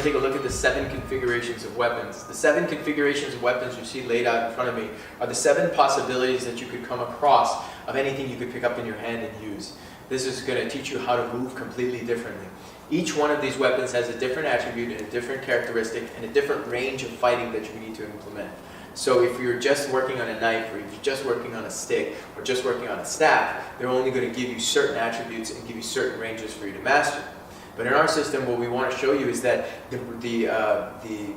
to take a look at the 7 configurations of weapons. The 7 configurations of weapons you see laid out in front of me are the 7 possibilities that you could come across of anything you could pick up in your hand and use. This is going to teach you how to move completely differently. Each one of these weapons has a different attribute and a different characteristic and a different range of fighting that you need to implement. So if you're just working on a knife, or if you're just working on a stick, or just working on a staff, they're only going to give you certain attributes and give you certain ranges for you to master. But in our system, what we want to show you is that the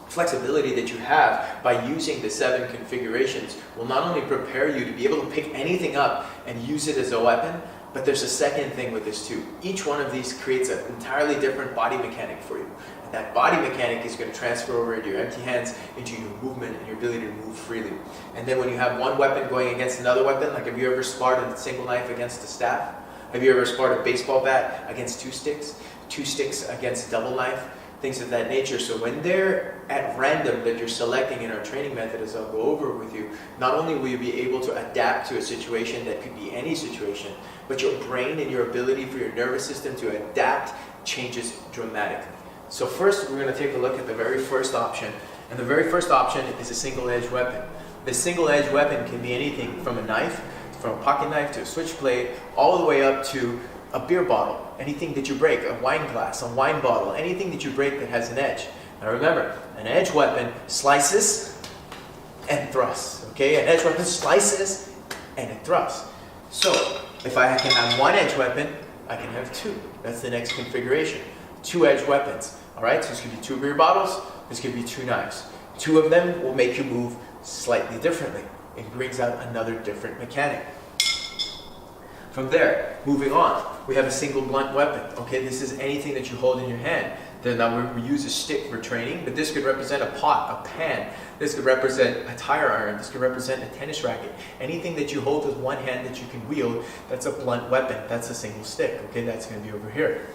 flexibility that you have by using the 7 configurations will not only prepare you to be able to pick anything up and use it as a weapon, but there's a second thing with this too. Each one of these creates an entirely different body mechanic for you. And that body mechanic is going to transfer over into your empty hands, into your movement and your ability to move freely. And then when you have one weapon going against another weapon, like have you ever sparred a single knife against a staff? Have you ever sparred a baseball bat against 2 sticks? 2 sticks against double knife? Things of that nature. So when they're at random that you're selecting in our training method, as I'll go over with you, not only will you be able to adapt to a situation that could be any situation, but your brain and your ability for your nervous system to adapt changes dramatically. So first we're going to take a look at the very first option, and the very first option is a single-edged weapon. The single-edged weapon can be anything from a knife, from a pocket knife to a switchblade, all the way up to a beer bottle, anything that you break, a wine glass, a wine bottle, anything that you break that has an edge. Now remember, an edge weapon slices and thrusts, okay? An edge weapon slices and it thrusts. So, if I can have one edge weapon, I can have 2. That's the next configuration. 2 edge weapons, all right? So this could be 2 beer bottles, this could be 2 knives. 2 of them will make you move slightly differently. It brings out another different mechanic. From there, moving on, we have a single blunt weapon. Okay, this is anything that you hold in your hand. Then now we use a stick for training, but this could represent a pot, a pan. This could represent a tire iron. This could represent a tennis racket. Anything that you hold with one hand that you can wield, that's a blunt weapon. That's a single stick. Okay, that's going to be over here.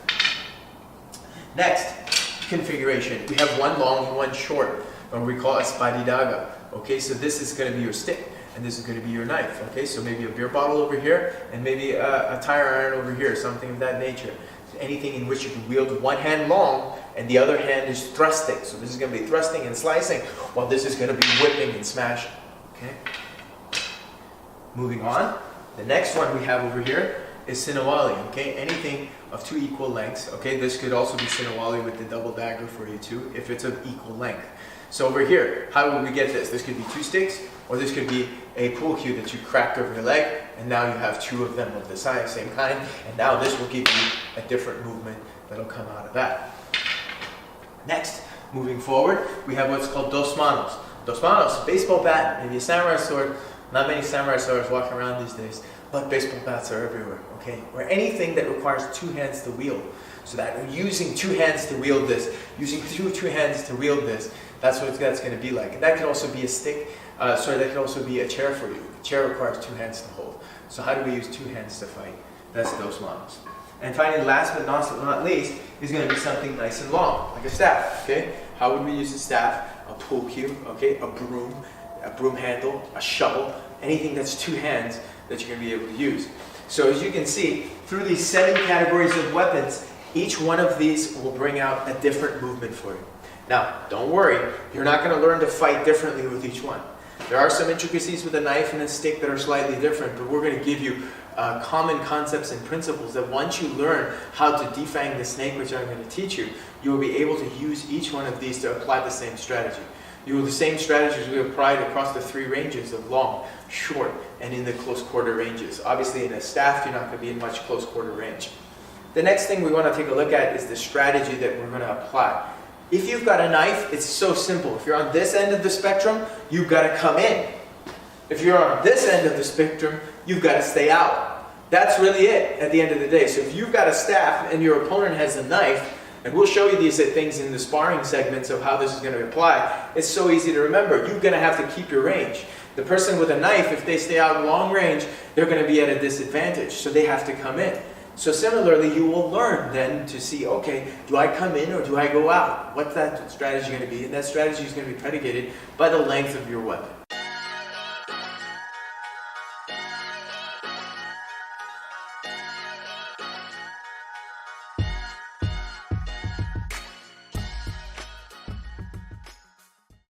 Next configuration, we have one long and one short, or we call it spadidaga. Okay, so this is going to be your stick. And this is going to be your knife, okay? So maybe a beer bottle over here, and maybe a tire iron over here, something of that nature. Anything in which you can wield with one hand long, and the other hand is thrusting. So this is going to be thrusting and slicing, while this is going to be whipping and smashing, okay? Moving on, the next one we have over here is Sinawali, okay? Anything of 2 equal lengths, okay? This could also be Sinawali with the double dagger for you too, if it's of equal length. So over here, how would we get this? This could be 2 sticks, or this could be a pool cue that you cracked over your leg, and now you have 2 of them of the same kind, and now this will give you a different movement that'll come out of that. Next, moving forward, we have what's called dos manos. Dos manos, baseball bat, maybe a samurai sword. Not many samurai swords walking around these days, but baseball bats are everywhere, okay? Or anything that requires 2 hands to wield. So that using 2 hands to wield this, using two hands to wield this, that's what that's going to be like. And that could also be a stick, that could also be a chair for you. A chair requires 2 hands to hold. So how do we use 2 hands to fight? That's dos manos. And finally, last but not least, is going to be something nice and long, like a staff, okay? How would we use a staff? A pool cue, okay? A broom handle, a shovel, anything that's 2 hands that you're going to be able to use. So as you can see, through these 7 categories of weapons, each one of these will bring out a different movement for you. Now, don't worry, you're not going to learn to fight differently with each one. There are some intricacies with a knife and a stick that are slightly different, but we're going to give you common concepts and principles that once you learn how to defang the snake, which I'm going to teach you, you will be able to use each one of these to apply the same strategy. The same strategies we applied across the 3 ranges of long, short, and in the close quarter ranges. Obviously in a staff, you're not going to be in much close quarter range. The next thing we want to take a look at is the strategy that we're going to apply. If you've got a knife, it's so simple. If you're on this end of the spectrum, you've got to come in. If you're on this end of the spectrum, you've got to stay out. That's really it at the end of the day. So if you've got a staff and your opponent has a knife, and we'll show you these things in the sparring segments of how this is going to apply, it's so easy to remember. You're going to have to keep your range. The person with a knife, if they stay out long range, they're going to be at a disadvantage, so they have to come in. So similarly, you will learn then to see, okay, do I come in or do I go out? What's that strategy going to be? And that strategy is going to be predicated by the length of your weapon.